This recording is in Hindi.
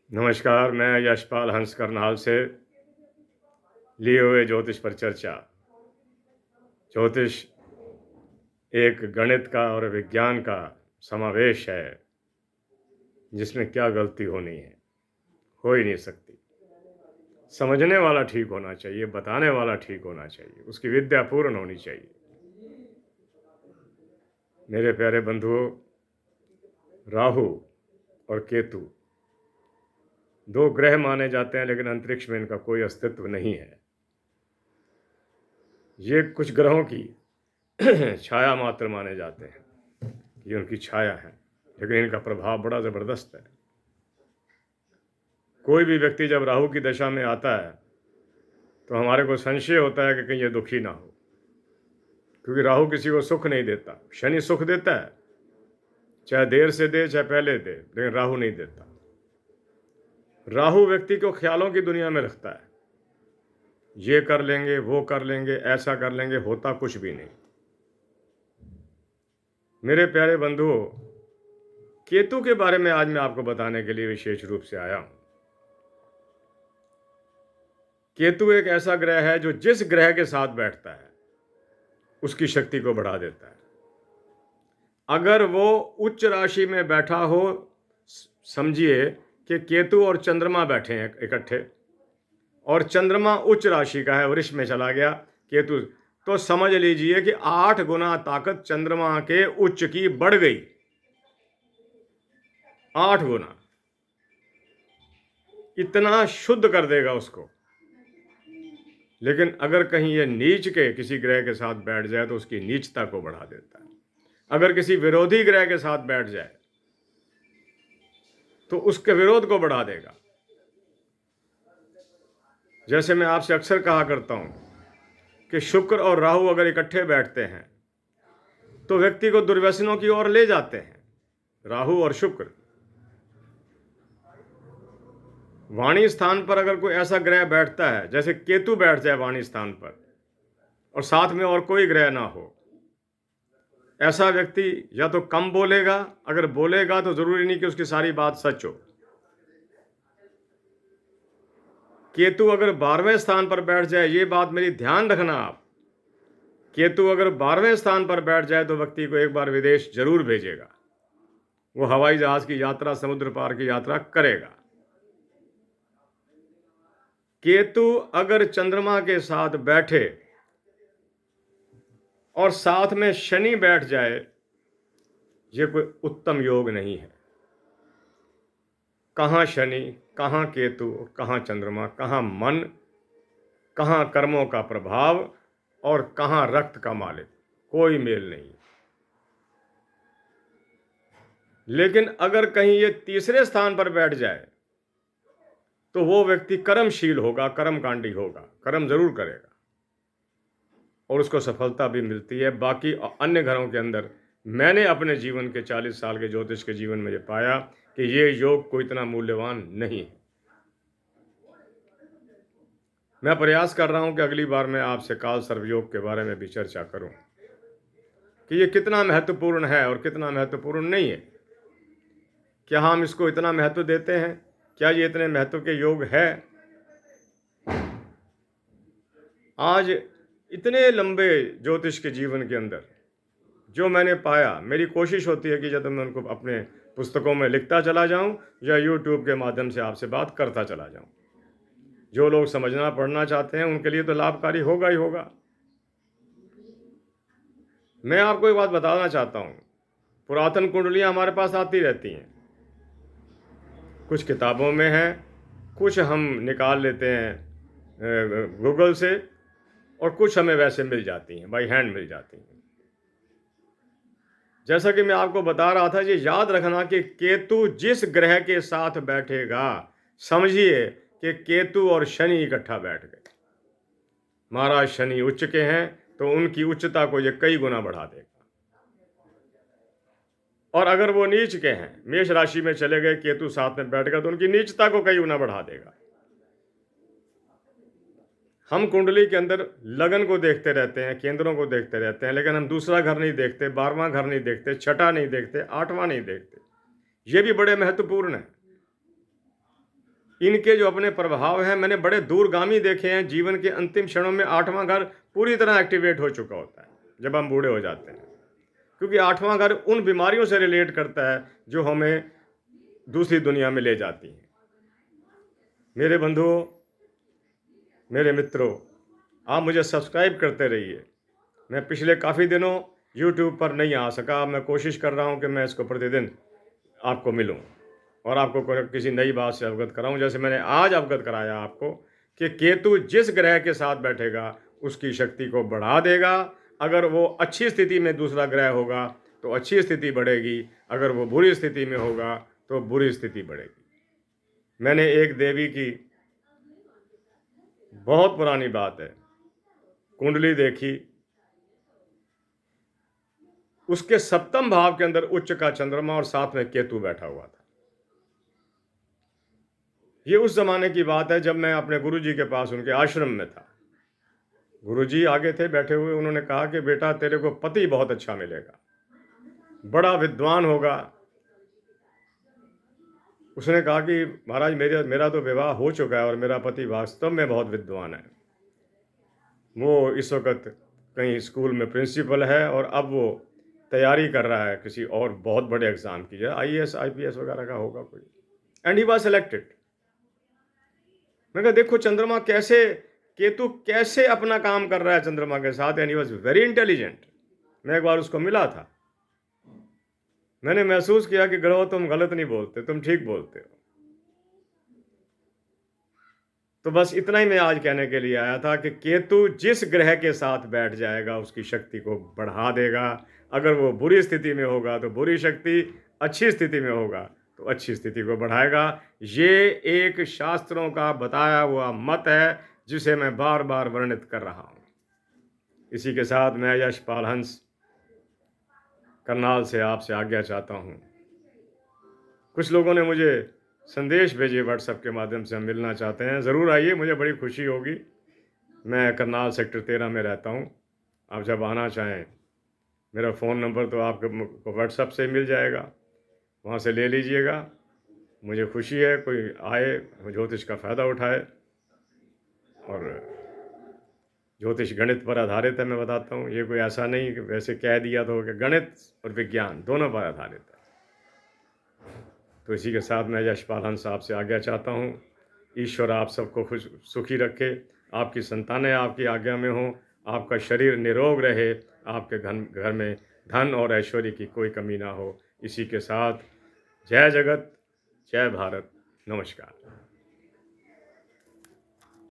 नमस्कार, मैं यशपाल हंस करनाल से लिए हुए ज्योतिष पर चर्चा। ज्योतिष एक गणित का और विज्ञान का समावेश है जिसमें क्या गलती होनी है, हो ही नहीं सकती। समझने वाला ठीक होना चाहिए, बताने वाला ठीक होना चाहिए, उसकी विद्या पूर्ण होनी चाहिए। मेरे प्यारे बंधुओं, राहु और केतु दो ग्रह माने जाते हैं, लेकिन अंतरिक्ष में इनका कोई अस्तित्व नहीं है। ये कुछ ग्रहों की छाया मात्र माने जाते हैं, ये उनकी छाया है, लेकिन इनका प्रभाव बड़ा ज़बरदस्त है। कोई भी व्यक्ति जब राहु की दशा में आता है तो हमारे को संशय होता है कि कहीं ये दुखी ना हो, क्योंकि राहु किसी को सुख नहीं देता। शनि सुख देता है, चाहे देर से दे चाहे पहले दे, लेकिन राहु नहीं देता। राहु व्यक्ति को ख्यालों की दुनिया में रखता है, ये कर लेंगे, वो कर लेंगे, ऐसा कर लेंगे, होता कुछ भी नहीं। मेरे प्यारे बंधुओं, केतु के बारे में आज मैं आपको बताने के लिए विशेष रूप से आया हूं। केतु एक ऐसा ग्रह है जो जिस ग्रह के साथ बैठता है उसकी शक्ति को बढ़ा देता है। अगर वो उच्च राशि में बैठा हो, समझिए कि केतु और चंद्रमा बैठे हैं इकट्ठे, और चंद्रमा उच्च राशि का है, वृष में चला गया केतु, तो समझ लीजिए कि 8 गुना ताकत चंद्रमा के उच्च की बढ़ गई। 8 गुना, इतना शुद्ध कर देगा उसको। लेकिन अगर कहीं ये नीच के किसी ग्रह के साथ बैठ जाए तो उसकी नीचता को बढ़ा देता है। अगर किसी विरोधी ग्रह के साथ बैठ जाए तो उसके विरोध को बढ़ा देगा। जैसे मैं आपसे अक्सर कहा करता हूं कि शुक्र और राहु अगर इकट्ठे बैठते हैं तो व्यक्ति को दुर्व्यसनों की ओर ले जाते हैं। राहु और शुक्र वाणी स्थान पर अगर कोई ऐसा ग्रह बैठता है, जैसे केतु बैठ जाए वाणी स्थान पर और साथ में और कोई ग्रह ना हो, ऐसा व्यक्ति या तो कम बोलेगा, अगर बोलेगा तो जरूरी नहीं कि उसकी सारी बात सच हो। केतु अगर 12वें स्थान पर बैठ जाए, ये बात मेरी ध्यान रखना आप, केतु अगर 12वें स्थान पर बैठ जाए तो व्यक्ति को एक बार विदेश जरूर भेजेगा। वो हवाई जहाज की यात्रा, समुद्र पार की यात्रा करेगा। केतु अगर चंद्रमा के साथ बैठे और साथ में शनि बैठ जाए, ये कोई उत्तम योग नहीं है। कहाँ शनि, कहाँ केतु, कहाँ चंद्रमा, कहाँ मन, कहाँ कर्मों का प्रभाव और कहाँ रक्त का मालिक, कोई मेल नहीं। लेकिन अगर कहीं ये तीसरे स्थान पर बैठ जाए तो वो व्यक्ति कर्मशील होगा, कर्मकांडी होगा, कर्म जरूर करेगा और उसको सफलता भी मिलती है। बाकी अन्य घरों के अंदर मैंने अपने जीवन के 40 साल के ज्योतिष के जीवन में ये पाया कि ये योग कोई इतना मूल्यवान नहीं है। मैं प्रयास कर रहा हूं कि अगली बार मैं आपसे काल सर्प योग के बारे में भी चर्चा करूं कि ये कितना महत्वपूर्ण है और कितना महत्वपूर्ण नहीं है। क्या हम इसको इतना महत्व देते हैं? क्या ये इतने महत्व के योग है? आज इतने लंबे ज्योतिष के जीवन के अंदर जो मैंने पाया, मेरी कोशिश होती है कि जब मैं उनको अपने पुस्तकों में लिखता चला जाऊं या यूट्यूब के माध्यम से आपसे बात करता चला जाऊं। जो लोग समझना पढ़ना चाहते हैं उनके लिए तो लाभकारी होगा ही होगा। मैं आपको एक बात बताना चाहता हूं, पुरातन कुंडलियां हमारे पास आती रहती हैं, कुछ किताबों में है, कुछ हम निकाल लेते हैं गूगल से, और कुछ हमें वैसे मिल जाती हैं, बाई हैंड मिल जाती हैं। जैसा कि मैं आपको बता रहा था, ये याद रखना कि केतु जिस ग्रह के साथ बैठेगा, समझिए कि केतु और शनि इकट्ठा बैठ गए। महाराज शनि उच्च के हैं तो उनकी उच्चता को ये कई गुना बढ़ा देगा, और अगर वो नीच के हैं, मेष राशि में चले गए, केतु साथ में बैठ गए, तो उनकी नीचता को कई गुना बढ़ा देगा। हम कुंडली के अंदर लगन को देखते रहते हैं, केंद्रों को देखते रहते हैं, लेकिन हम दूसरा घर नहीं देखते, 12वां घर नहीं देखते, छठा नहीं देखते, 8वां नहीं देखते। ये भी बड़े महत्वपूर्ण है। इनके जो अपने प्रभाव हैं, मैंने बड़े दूरगामी देखे हैं। जीवन के अंतिम क्षणों में 8वां घर पूरी तरह एक्टिवेट हो चुका होता है जब हम बूढ़े हो जाते हैं, क्योंकि 8वां घर उन बीमारियों से रिलेट करता है जो हमें दूसरी दुनिया में ले जाती हैं। मेरे बंधुओं, मेरे मित्रों, आप मुझे सब्सक्राइब करते रहिए। मैं पिछले काफ़ी दिनों यूट्यूब पर नहीं आ सका। मैं कोशिश कर रहा हूँ कि मैं इसको प्रतिदिन आपको मिलूं और आपको किसी नई बात से अवगत कराऊं। जैसे मैंने आज अवगत कराया आपको कि केतु जिस ग्रह के साथ बैठेगा उसकी शक्ति को बढ़ा देगा। अगर वो अच्छी स्थिति में दूसरा ग्रह होगा तो अच्छी स्थिति बढ़ेगी, अगर वो बुरी स्थिति में होगा तो बुरी स्थिति बढ़ेगी। मैंने एक देवी की, बहुत पुरानी बात है, कुंडली देखी। उसके 7वें भाव के अंदर उच्च का चंद्रमा और साथ में केतु बैठा हुआ था। ये उस जमाने की बात है जब मैं अपने गुरुजी के पास उनके आश्रम में था। गुरुजी आगे थे बैठे हुए। उन्होंने कहा कि बेटा, तेरे को पति बहुत अच्छा मिलेगा, बड़ा विद्वान होगा। उसने कहा कि महाराज, मेरा तो विवाह हो चुका है और मेरा पति वास्तव में बहुत विद्वान है। वो इस वक्त कहीं स्कूल में प्रिंसिपल है और अब वो तैयारी कर रहा है किसी और बहुत बड़े एग्ज़ाम की, जो IAS IPS वगैरह का होगा कोई। And he was selected. मैं कहा देखो चंद्रमा कैसे, केतु कैसे अपना काम कर रहा है चंद्रमा के साथ। And he was very intelligent. मैं एक बार उसको मिला था। मैंने महसूस किया कि ग्रहो, तुम गलत नहीं बोलते, तुम ठीक बोलते हो। तो बस इतना ही मैं आज कहने के लिए आया था कि केतु जिस ग्रह के साथ बैठ जाएगा उसकी शक्ति को बढ़ा देगा। अगर वो बुरी स्थिति में होगा तो बुरी शक्ति, अच्छी स्थिति में होगा तो अच्छी स्थिति को बढ़ाएगा। ये एक शास्त्रों का बताया हुआ मत है जिसे मैं बार बार वर्णित कर रहा हूँ। इसी के साथ मैं यशपाल हंस करनाल से आपसे आज्ञा चाहता हूँ। कुछ लोगों ने मुझे संदेश भेजे व्हाट्सएप के माध्यम से, हम मिलना चाहते हैं। ज़रूर आइए, मुझे बड़ी खुशी होगी। मैं करनाल सेक्टर 13 में रहता हूँ। आप जब आना चाहें, मेरा फ़ोन नंबर तो आपको व्हाट्सएप से मिल जाएगा, वहाँ से ले लीजिएगा। मुझे खुशी है कोई आए, ज्योतिष का फ़ायदा उठाए। और ज्योतिष गणित पर आधारित है, मैं बताता हूँ। ये कोई ऐसा नहीं कि वैसे कह दिया तो कि गणित और विज्ञान दोनों पर आधारित है। तो इसी के साथ मैं यशपाल हंस आपसे आज्ञा चाहता हूँ। ईश्वर आप सबको खुश सुखी रखे, आपकी संतानें आपकी आज्ञा में हों, आपका शरीर निरोग रहे, आपके घर में धन और ऐश्वर्य की कोई कमी ना हो। इसी के साथ जय जगत, जय भारत, नमस्कार।